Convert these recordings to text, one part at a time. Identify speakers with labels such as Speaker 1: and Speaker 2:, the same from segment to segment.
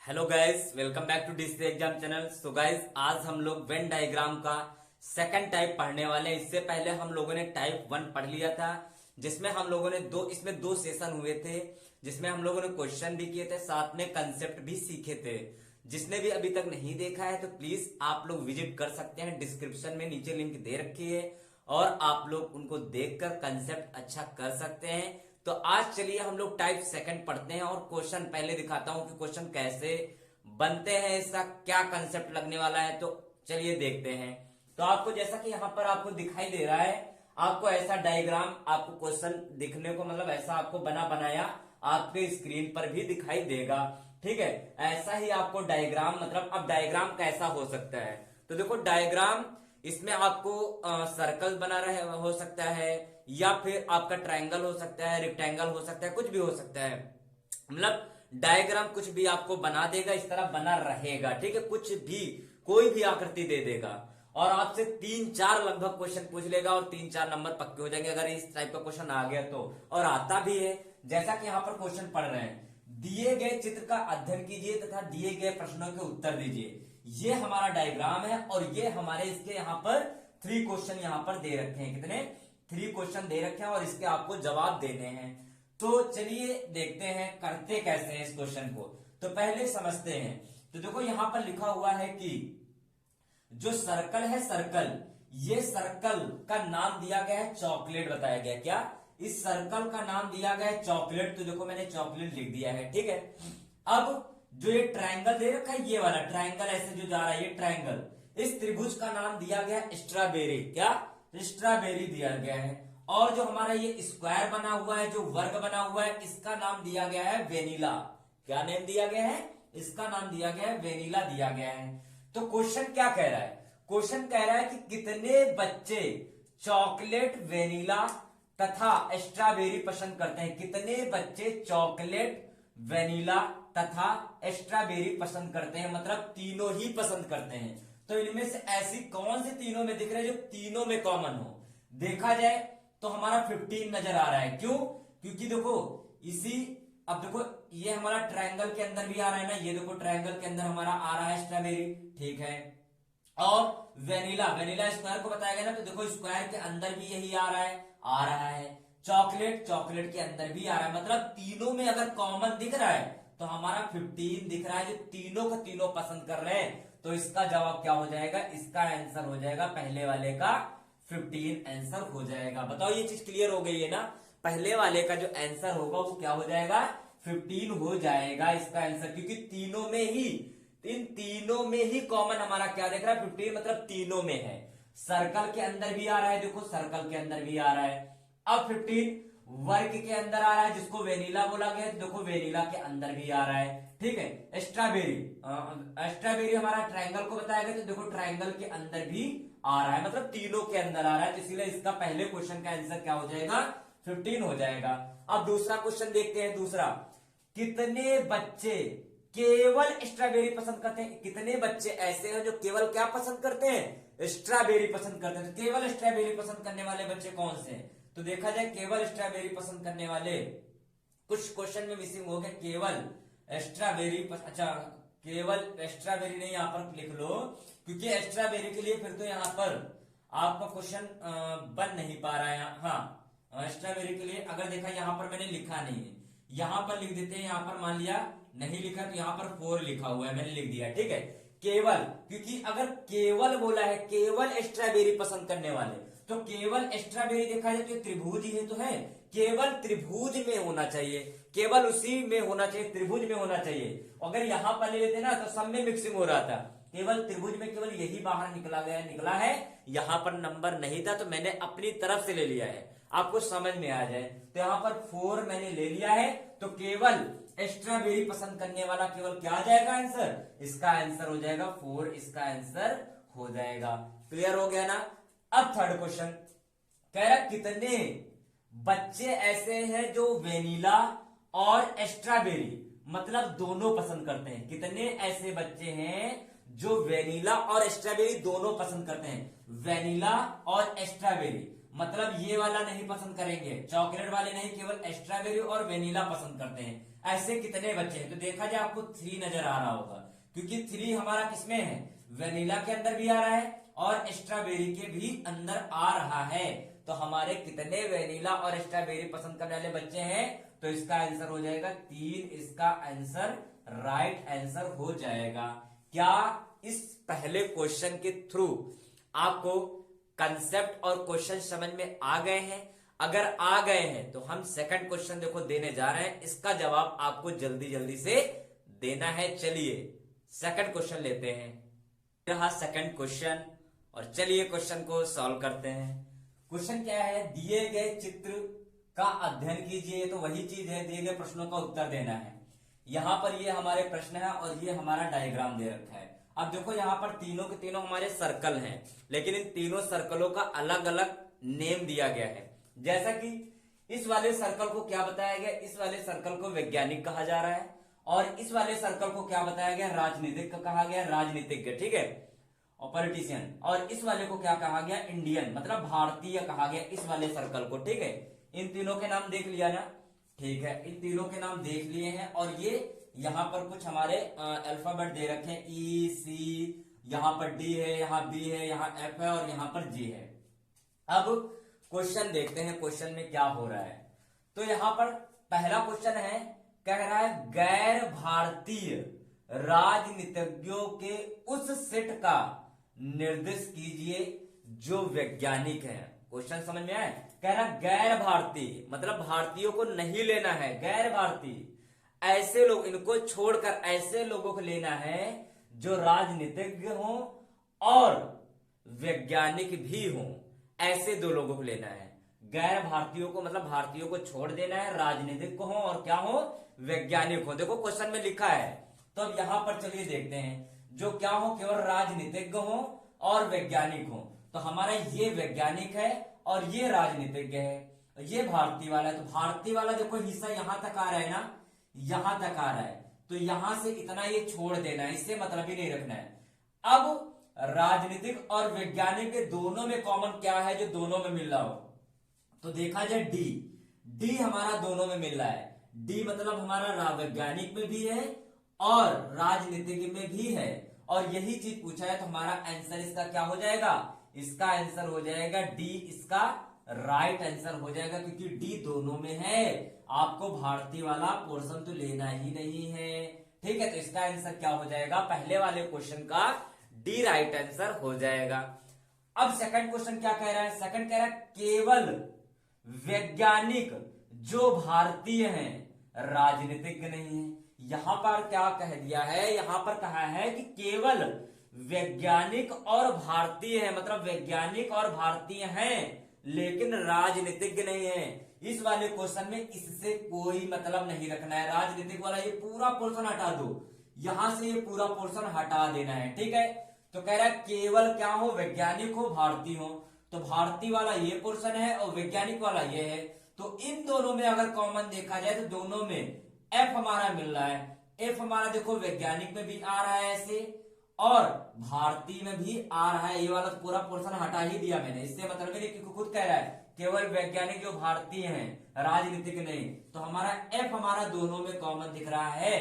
Speaker 1: Hello guys, welcome back to district exam channel. So guys, आज हम लोग Venn diagram का सेकंड टाइप पढ़ने वाले हैं। इससे पहले हम लोगों ने टाइप 1 पढ़ लिया था, जिसमें हम लोगों ने दो सेशन हुए थे, जिसमें हम लोगों ने क्वेश्चन भी किए थे, साथ में कंसेप्ट भी सीखे थे। जिसने भी अभी तक नहीं देखा है तो प्लीज आप लोग विजिट कर सकते हैं, डिस्क्रिप्शन में नीचे लिंक दे रखी है और आप लोग उनको देखकर कंसेप्ट अच्छा कर सकते हैं। तो आज चलिए हम लोग टाइप सेकंड पढ़ते हैं और क्वेश्चन पहले दिखाता हूं कि क्वेश्चन कैसे बनते हैं, इसका क्या कंसेप्ट लगने वाला है। तो चलिए देखते हैं। तो आपको जैसा कि यहां पर आपको दिखाई दे रहा है, आपको ऐसा डायग्राम, आपको क्वेश्चन दिखने को मतलब ऐसा आपको बना बनाया आपके स्क्रीन पर भी दिखाई देगा। ठीक है, ऐसा ही आपको डायग्राम, मतलब अब डायग्राम कैसा हो सकता है। तो देखो डायग्राम, इसमें आपको सर्कल बना रहे हो सकता है, या फिर आपका ट्रायंगल हो सकता है, रेक्टेंगल हो सकता है, कुछ भी हो सकता है। मतलब डायग्राम कुछ भी आपको बना देगा, इस तरह बना रहेगा। ठीक है, कुछ भी कोई भी आकृति दे देगा और आपसे 3-4 लगभग क्वेश्चन पूछ लेगा और 3-4 नंबर पक्के हो जाएंगे अगर इस टाइप का क्वेश्चन आ गया तो। और आता भी है, जैसा कि यहाँ पर क्वेश्चन पढ़ रहे हैं, दिए गए चित्र का अध्ययन कीजिए तथा दिए गए प्रश्नों के उत्तर दीजिए। ये हमारा डायग्राम है और ये हमारे इसके यहाँ पर 3 क्वेश्चन यहाँ पर दे रखे हैं। कितने? 3 क्वेश्चन दे रखे हैं और इसके आपको जवाब देने हैं। तो चलिए देखते हैं करते कैसे हैं इस क्वेश्चन को। तो पहले समझते हैं। तो देखो यहां पर लिखा हुआ है कि जो सर्कल है, सर्कल, ये सर्कल का नाम दिया गया है चॉकलेट, बताया गया। क्या? इस सर्कल का नाम दिया गया है चॉकलेट। तो देखो मैंने चॉकलेट लिख दिया है। ठीक है, अब जो ये ट्रायंगल दे रखा है, ये वाला ट्रायंगल ऐसे जो जा रहा है, ये ट्रायंगल, इस त्रिभुज का नाम दिया गया स्ट्रॉबेरी। क्या? स्ट्रॉबेरी दिया गया है। और जो हमारा ये स्क्वायर बना हुआ है, जो वर्ग बना हुआ है, इसका नाम दिया गया है वेनिला। क्या नेम दिया गया है? इसका नाम दिया गया है वेनिला दिया गया है। तो क्वेश्चन क्या कह रहा है? क्वेश्चन कह रहा है कि कितने बच्चे चॉकलेट, वेनिला तथा स्ट्रॉबेरी पसंद करते हैं। कितने बच्चे चॉकलेट, वेनिला तथा स्ट्रॉबेरी पसंद करते हैं, मतलब तीनों ही पसंद करते हैं। तो इनमें से ऐसी कौन सी तीनों में दिख रहे हैं जो तीनों में कॉमन हो? देखा जाए तो हमारा 15 नजर आ रहा है। क्यों? क्योंकि देखो इसी, अब देखो ये हमारा ट्रायंगल के अंदर भी आ रहा है ना, ये देखो ट्रायंगल के अंदर हमारा आ रहा है स्ट्रॉबेरी। ठीक है, और वेनिला, वेनिला स्क्वायर को बताया गया ना, तो देखो स्क्वायर के अंदर भी यही आ रहा है, आ रहा है। चॉकलेट, चॉकलेट के अंदर भी आ रहा है। मतलब तीनों में अगर कॉमन दिख रहा है तो हमारा 15 दिख रहा है, जो तीनों का तीनों पसंद कर रहे हैं। तो इसका जवाब क्या हो जाएगा? इसका आंसर हो जाएगा पहले वाले का 15 आंसर हो जाएगा। बताओ ये चीज क्लियर हो गई है ना? पहले वाले का जो आंसर होगा वो क्या हो जाएगा? 15 हो जाएगा इसका आंसर, क्योंकि तीनों में ही, इन तीनों में ही कॉमन हमारा क्या देख रहा है? 15, मतलब तीनों में है। सर्कल के अंदर भी आ रहा है, देखो सर्कल के अंदर भी आ रहा है। अब 15 वर्ग के अंदर आ रहा है, जिसको वेनिला बोला गया है, देखो वेनिला के अंदर भी आ रहा है। ठीक है, स्ट्रॉबेरी, स्ट्रॉबेरी हमारा ट्रायंगल को बताया गया, तो देखो ट्रायंगल के अंदर भी आ रहा है, मतलब तीनों के अंदर आ रहा है। तो इसीलिए इसका पहले क्वेश्चन का आंसर क्या हो जाएगा? 15 हो जाएगा। अब दूसरा क्वेश्चन देखते हैं। दूसरा, कितने बच्चे केवल स्ट्रॉबेरी पसंद करते हैं? कितने बच्चे ऐसे हैं जो केवल क्या पसंद करते हैं? स्ट्रॉबेरी पसंद करते हैं। तो केवल स्ट्रॉबेरी पसंद करने वाले बच्चे कौन से हैं? तो देखा जाए केवल स्ट्रॉबेरी पसंद करने वाले, कुछ क्वेश्चन में मिसिंग हो गया, केवल स्ट्रॉबेरी अच्छा, केवल स्ट्रॉबेरी नहीं, यहां पर लिख लो, क्योंकि स्ट्रॉबेरी के लिए फिर तो यहां पर आपका क्वेश्चन बन नहीं पा रहा है। हाँ, स्ट्रॉबेरी के लिए अगर देखा, यहां पर मैंने लिखा नहीं है, यहां पर लिख देते हैं। यहां पर मान लिया नहीं लिखा तो यहां पर 4 लिखा हुआ है, मैंने लिख दिया। ठीक है, केवल, क्योंकि अगर केवल बोला है, केवल स्ट्रॉबेरी पसंद करने वाले, तो केवल स्ट्रॉबेरी देखा जाए तो त्रिभुज ही तो है, केवल त्रिभुज में होना चाहिए, केवल उसी में होना चाहिए, त्रिभुज में होना चाहिए। अगर यहां पर ले लेते ना तो सब में मिक्सिंग हो रहा था। केवल त्रिभुज में केवल यही बाहर निकला है, यहां पर नंबर नहीं था, तो मैंने अपनी तरफ से ले लिया है, आपको समझ में आ जाए। तो यहां पर 4 मैंने ले लिया है। तो केवल स्ट्रॉबेरी पसंद करने वाला केवल क्या आ जाएगा आंसर? इसका आंसर हो जाएगा 4, इसका आंसर हो जाएगा। क्लियर हो गया ना? अब थर्ड क्वेश्चन कह रहा कितने बच्चे ऐसे हैं जो वेनिला और स्ट्रॉबेरी, मतलब दोनों पसंद करते हैं। कितने ऐसे बच्चे हैं जो वेनिला और स्ट्रॉबेरी दोनों पसंद करते हैं? वेनिला और स्ट्रॉबेरी, मतलब ये वाला नहीं पसंद करेंगे, चॉकलेट वाले नहीं, केवल स्ट्रॉबेरी और वेनिला पसंद करते हैं। ऐसे कितने बच्चे हैं? तो देखा जाए आपको 3 नजर आ रहा होगा, क्योंकि 3 हमारा किसमें है, वेनिला के अंदर भी आ रहा है और स्ट्रॉबेरी के भी अंदर आ रहा है। तो हमारे कितने वेनिला और स्ट्रॉबेरी पसंद करने वाले बच्चे हैं? तो इसका आंसर हो जाएगा 3, इसका आंसर राइट आंसर हो जाएगा। क्या इस पहले क्वेश्चन के थ्रू आपको कंसेप्ट और क्वेश्चन समझ में आ गए हैं? अगर आ गए हैं तो हम सेकंड क्वेश्चन देखो देने जा रहे हैं, इसका जवाब आपको जल्दी जल्दी से देना है। चलिए सेकंड क्वेश्चन लेते हैं। रहा सेकंड क्वेश्चन और चलिए क्वेश्चन को सॉल्व करते हैं। क्वेश्चन क्या है, दिए गए चित्र का अध्ययन कीजिए। तो वही चीज है, दिए गए प्रश्नों का उत्तर देना है। यहां पर ये हमारे प्रश्न है और ये हमारा डायग्राम दे रखा है। अब देखो यहां पर तीनों के तीनों हमारे सर्कल हैं, लेकिन इन तीनों सर्कलों का अलग अलग नेम दिया गया है। जैसा कि इस वाले सर्कल को क्या बताया गया, इस वाले सर्कल को वैज्ञानिक कहा जा रहा है और इस वाले सर्कल को क्या बताया गया, राजनीतिक कहा गया, राजनीतिज्ञ, ठीक है, और पॉलिटिशियन। और इस वाले को क्या कहा गया, इंडियन, मतलब भारतीय कहा गया इस वाले सर्कल को, ठीक है। इन तीनों के नाम देख लिया ना, ठीक है, इन तीनों के नाम देख लिए हैं। और ये यहां पर कुछ हमारे अल्फाबेट दे रखे हैं, ई सी, यहां पर डी है, यहां बी है, यहां एफ है और यहां पर जी है। अब क्वेश्चन देखते हैं क्वेश्चन में क्या हो रहा है। तो यहां पर पहला क्वेश्चन है, कह रहा है गैर भारतीय राजनीतिज्ञों के उस सेट का निर्देश कीजिए जो वैज्ञानिक है। क्वेश्चन समझ में आए? कह रहा गैर भारतीय मतलब भारतीयों को नहीं लेना है, गैर भारतीय ऐसे लोग, इनको छोड़कर ऐसे लोगों को लेना है जो राजनीतिज्ञ हो और वैज्ञानिक भी हो, ऐसे 2 लोगों को लेना है। गैर भारतीयों को मतलब भारतीयों को छोड़ देना है, राजनीतिक को हो और क्या हो, वैज्ञानिक हो। देखो क्वेश्चन में लिखा है, तो अब यहां पर चलिए देखते हैं, जो क्या हो, केवल राजनीतिज्ञ हो और वैज्ञानिक हो। तो हमारा ये वैज्ञानिक है और ये राजनीतिज्ञ है, ये भारतीय वाला है। तो भारतीय वाला देखो हिस्सा यहां तक आ रहा है ना, यहां तक आ रहा है, तो यहां से इतना ये छोड़ देना है, इससे मतलब ही नहीं रखना है। अब राजनीतिक और वैज्ञानिक के दोनों में कॉमन क्या है जो दोनों में मिल रहा हो? तो देखा जाए डी, डी हमारा दोनों में मिल रहा है। डी मतलब हमारा वैज्ञानिक में भी है और राजनीतिक में भी है, और यही चीज पूछा है। तो हमारा आंसर इसका क्या हो जाएगा, इसका आंसर हो जाएगा डी, इसका राइट आंसर हो जाएगा, क्योंकि डी दोनों में है। आपको भारतीय वाला पोर्शन तो लेना ही नहीं है, ठीक है। तो इसका आंसर क्या हो जाएगा, पहले वाले क्वेश्चन का डी राइट आंसर हो जाएगा। अब सेकंड क्वेश्चन क्या कह रहा है, सेकंड कह रहा है केवल वैज्ञानिक जो भारतीय हैं, राजनीतिज्ञ नहीं है। यहां पर क्या कह दिया है, यहां पर कहा है कि केवल वैज्ञानिक और भारतीय है, मतलब वैज्ञानिक और भारतीय हैं लेकिन राजनीतिज्ञ नहीं है। इस वाले क्वेश्चन में इससे कोई मतलब नहीं रखना है, राजनीतिक वाला ये पूरा पोर्शन हटा दो, यहां से ये पूरा पोर्शन हटा देना है, ठीक है। तो कह रहा है केवल क्या हो, वैज्ञानिक हो, भारतीय हो। तो भारतीय वाला ये पोर्शन है और वैज्ञानिक वाला ये है। तो इन दोनों में अगर कॉमन देखा जाए तो दोनों में एफ हमारा मिल रहा है। एफ हमारा देखो वैज्ञानिक में भी आ रहा है ऐसे और भारतीय में भी आ रहा है। ये वाला पूरा पोर्शन हटा ही दिया मैंने, इससे मतलब नहीं कि खुद कह रहा है केवल वैज्ञानिक जो भारतीय हैं, राजनीतिक नहीं। तो हमारा एफ हमारा दोनों में कॉमन दिख रहा है।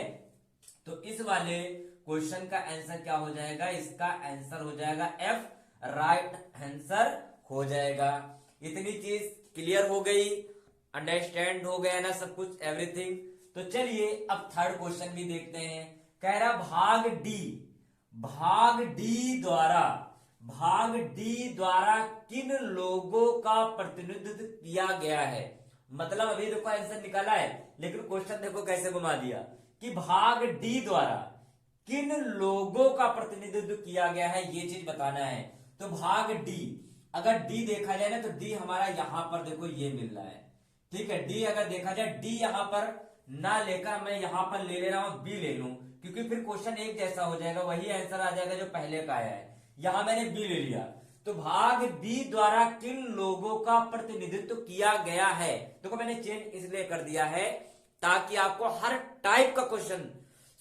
Speaker 1: तो इस वाले क्वेश्चन का आंसर क्या हो जाएगा, इसका आंसर हो जाएगा एफ, राइट आंसर हो जाएगा। इतनी चीज क्लियर हो गई, अंडरस्टैंड हो गया ना सब कुछ, एवरीथिंग। तो चलिए अब थर्ड क्वेश्चन भी देखते हैं। कह रहा भाग डी द्वारा किन लोगों का प्रतिनिधित्व किया गया है। मतलब अभी देखो आंसर निकाला है, लेकिन क्वेश्चन देखो कैसे घुमा दिया कि भाग डी द्वारा किन लोगों का प्रतिनिधित्व किया गया है, ये चीज बताना है। तो भाग डी, अगर डी देखा जाए ना तो डी हमारा यहां पर देखो ये मिल रहा है, ठीक है। डी अगर देखा जाए, डी यहां पर ना लेकर मैं यहां पर ले रहा हूं, बी ले लूं, क्योंकि फिर क्वेश्चन एक जैसा हो जाएगा, वही आंसर आ जाएगा जो पहले का आया है। यहां मैंने बी ले लिया। तो भाग बी द्वारा किन लोगों का प्रतिनिधित्व किया गया है, देखो मैंने चेंज इसलिए कर दिया है ताकि आपको हर टाइप का क्वेश्चन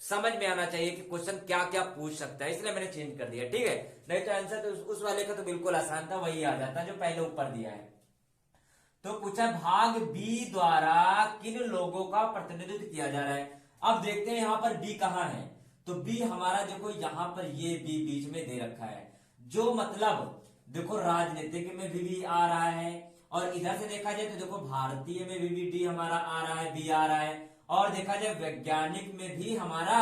Speaker 1: समझ में आना चाहिए कि क्वेश्चन क्या क्या पूछ सकता है, इसलिए मैंने चेंज कर दिया, ठीक है। नहीं तो आंसर तो उस वाले का तो बिल्कुल आसान था, वही आ जाता जो पहले ऊपर दिया है। तो पूछा भाग बी द्वारा किन लोगों का प्रतिनिधित्व किया जा रहा है। अब देखते हैं यहां पर बी कहां है। तो बी हमारा देखो यहां पर ये बी बीच में दे रखा है, जो मतलब देखो राजनीतिक में भी आ रहा है, और इधर से देखा जाए तो देखो भारतीय में भी डी हमारा आ रहा है, बी आ रहा है, और देखा जाए वैज्ञानिक में भी हमारा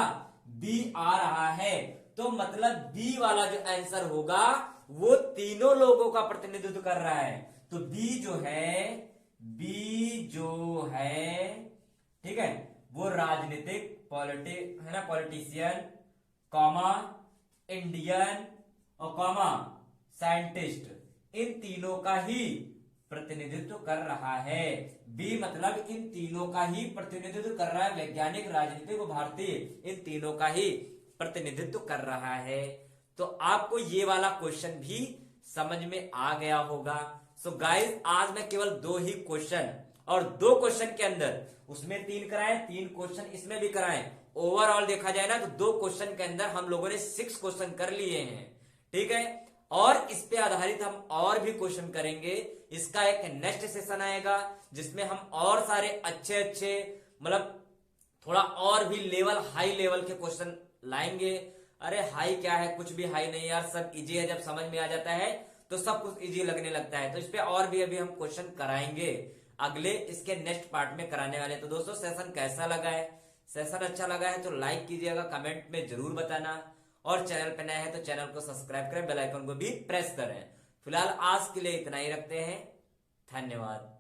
Speaker 1: बी आ रहा है। तो मतलब बी वाला जो आंसर होगा वो तीनों लोगों का प्रतिनिधित्व कर रहा है। तो बी जो है ठीक है, वो राजनीतिक है ना, पॉलिटिशियन कॉमा इंडियन और कॉमा साइंटिस्ट, इन तीनों का ही प्रतिनिधित्व कर रहा है। बी मतलब इन तीनों का ही प्रतिनिधित्व कर रहा है, वैज्ञानिक, राजनीतिक और भारतीय, इन तीनों का ही प्रतिनिधित्व कर रहा है। तो आपको ये वाला क्वेश्चन भी समझ में आ गया होगा। सो गाइस आज मैं केवल 2 ही क्वेश्चन, और 2 क्वेश्चन के अंदर उसमें 3 कराए, 3 क्वेश्चन इसमें भी कराए, ओवरऑल देखा जाए ना तो 2 क्वेश्चन के अंदर हम लोगों ने 6 क्वेश्चन कर लिए हैं। ठीक है, और इस पे आधारित हम और भी क्वेश्चन करेंगे। इसका एक नेक्स्ट सेशन आएगा जिसमें हम और सारे अच्छे मतलब थोड़ा और भी लेवल, हाई लेवल के क्वेश्चन लाएंगे। अरे हाई क्या है, कुछ भी हाई नहीं यार, सब इजी है। जब समझ में आ जाता है तो सब कुछ इजी लगने लगता है। तो इस पे और भी अभी हम क्वेश्चन कराएंगे अगले इसके नेक्स्ट पार्ट में कराने वाले। तो दोस्तों सेशन कैसा लगा है, सेशन अच्छा लगा है तो लाइक कीजिएगा, कमेंट में जरूर बताना, और चैनल पे नए हैं तो चैनल को सब्सक्राइब करें, बेल आइकन को भी प्रेस करें। फिलहाल आज के लिए इतना ही रखते हैं, धन्यवाद।